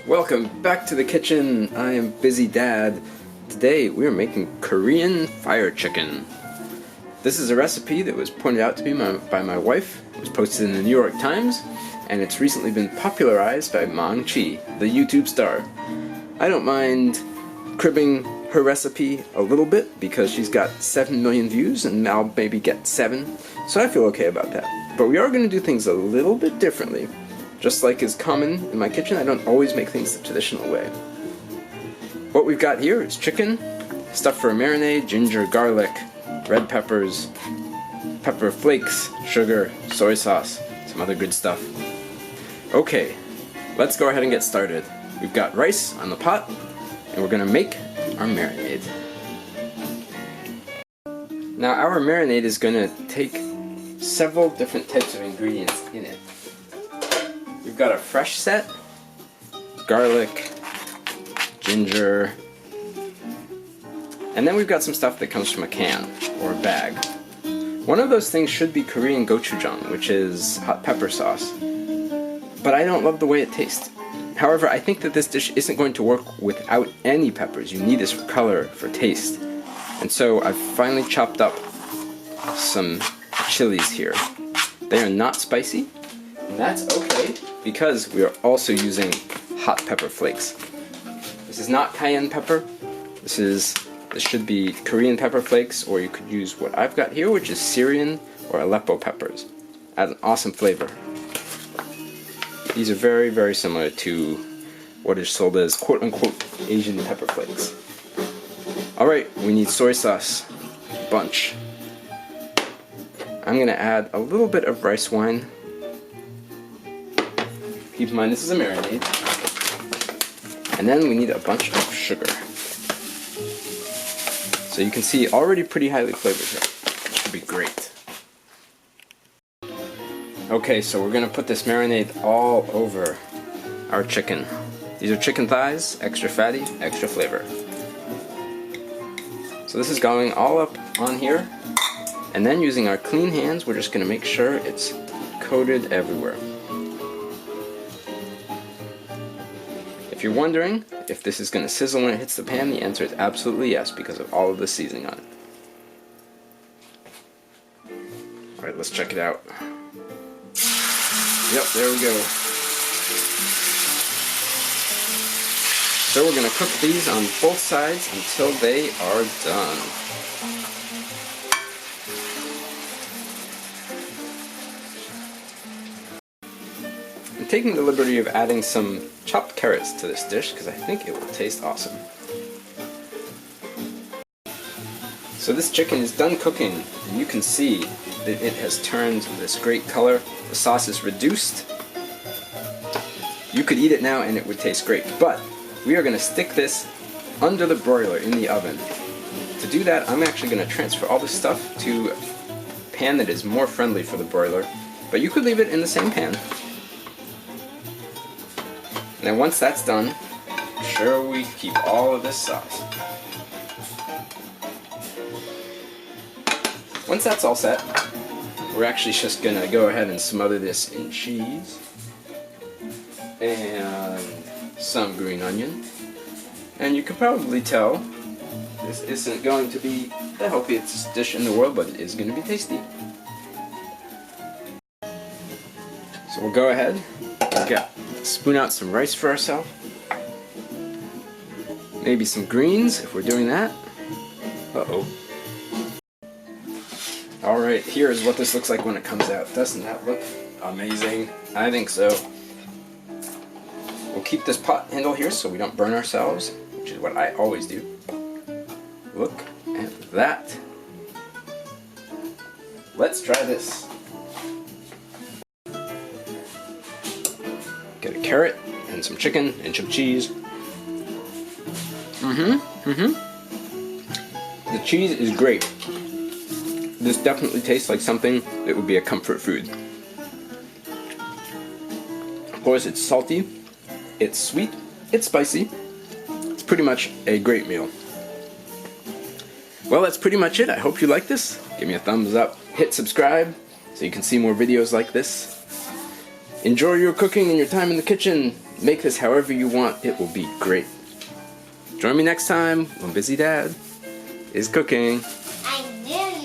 Welcome back to the kitchen. I am Busy Dad. Today we are making Korean fire chicken. This is a recipe that was pointed out to me by my wife. It was posted in the New York Times, and it's recently been popularized by Maangchi, the YouTube star. I don't mind cribbing her recipe a little bit because she's got 7 million views and I'll maybe get 7, so I feel okay about that. But we are going to do things a little bit differently. Just like is common in my kitchen, I don't always make things the traditional way. What we've got here is chicken, stuffed for a marinade, ginger, garlic, red peppers, pepper flakes, sugar, soy sauce, some other good stuff. Okay, let's go ahead and get started. We've got rice on the pot, and we're going to make our marinade. Now our marinade is going to take several different types of ingredients in it. We've got a fresh set, garlic, ginger, and then we've got some stuff that comes from a can or a bag. One of those things should be Korean gochujang, which is hot pepper sauce, but I don't love the way it tastes. However, I think that this dish isn't going to work without any peppers. You need this for color, for taste. And so I've finally chopped up some chilies here. They are not spicy, and that's okay because we are also using hot pepper flakes. This is not cayenne pepper. This should be Korean pepper flakes, or you could use what I've got here, which is Syrian or Aleppo peppers. Adds an awesome flavor. These are very, very similar to what is sold as quote-unquote Asian pepper flakes. Alright, we need soy sauce. A bunch. I'm going to add a little bit of rice wine. Keep in mind this is a marinade. And then we need a bunch of sugar. So you can see already pretty highly flavored here. This should be great. Okay, so we're going to put this marinade all over our chicken. These are chicken thighs, extra fatty, extra flavor. So this is going all up on here. And then using our clean hands, we're just going to make sure it's coated everywhere. If you're wondering if this is going to sizzle when it hits the pan, the answer is absolutely yes, because of all of the seasoning on it. Alright, let's check it out. Yep, there we go. So we're going to cook these on both sides until they are done. I'm taking the liberty of adding some chopped carrots to this dish because I think it will taste awesome. So this chicken is done cooking, and you can see that it has turned this great color. The sauce is reduced. You could eat it now and it would taste great, but we are going to stick this under the broiler in the oven. To do that, I'm actually going to transfer all this stuff to a pan that is more friendly for the broiler, but you could leave it in the same pan. And then once that's done, make sure we keep all of this sauce. Once that's all set, we're actually just going to go ahead and smother this in cheese and some green onion. And you can probably tell this isn't going to be the healthiest dish in the world, but it is going to be tasty. So we'll go ahead and spoon out some rice for ourselves. Maybe some greens if we're doing that. Uh-oh. Alright, here's what this looks like when it comes out. Doesn't that look amazing? I think so. We'll keep this pot handle here so we don't burn ourselves, which is what I always do. Look at that. Let's try this. Get a carrot and some chicken and some cheese. The cheese is great. This definitely tastes like something that would be a comfort food. Of course, it's salty, it's sweet, it's spicy. It's pretty much a great meal. Well, that's pretty much it. I hope you like this. Give me a thumbs up, hit subscribe so you can see more videos like this. Enjoy your cooking and your time in the kitchen. Make this however you want, it will be great. Join me next time when Busy Dad is cooking. I knew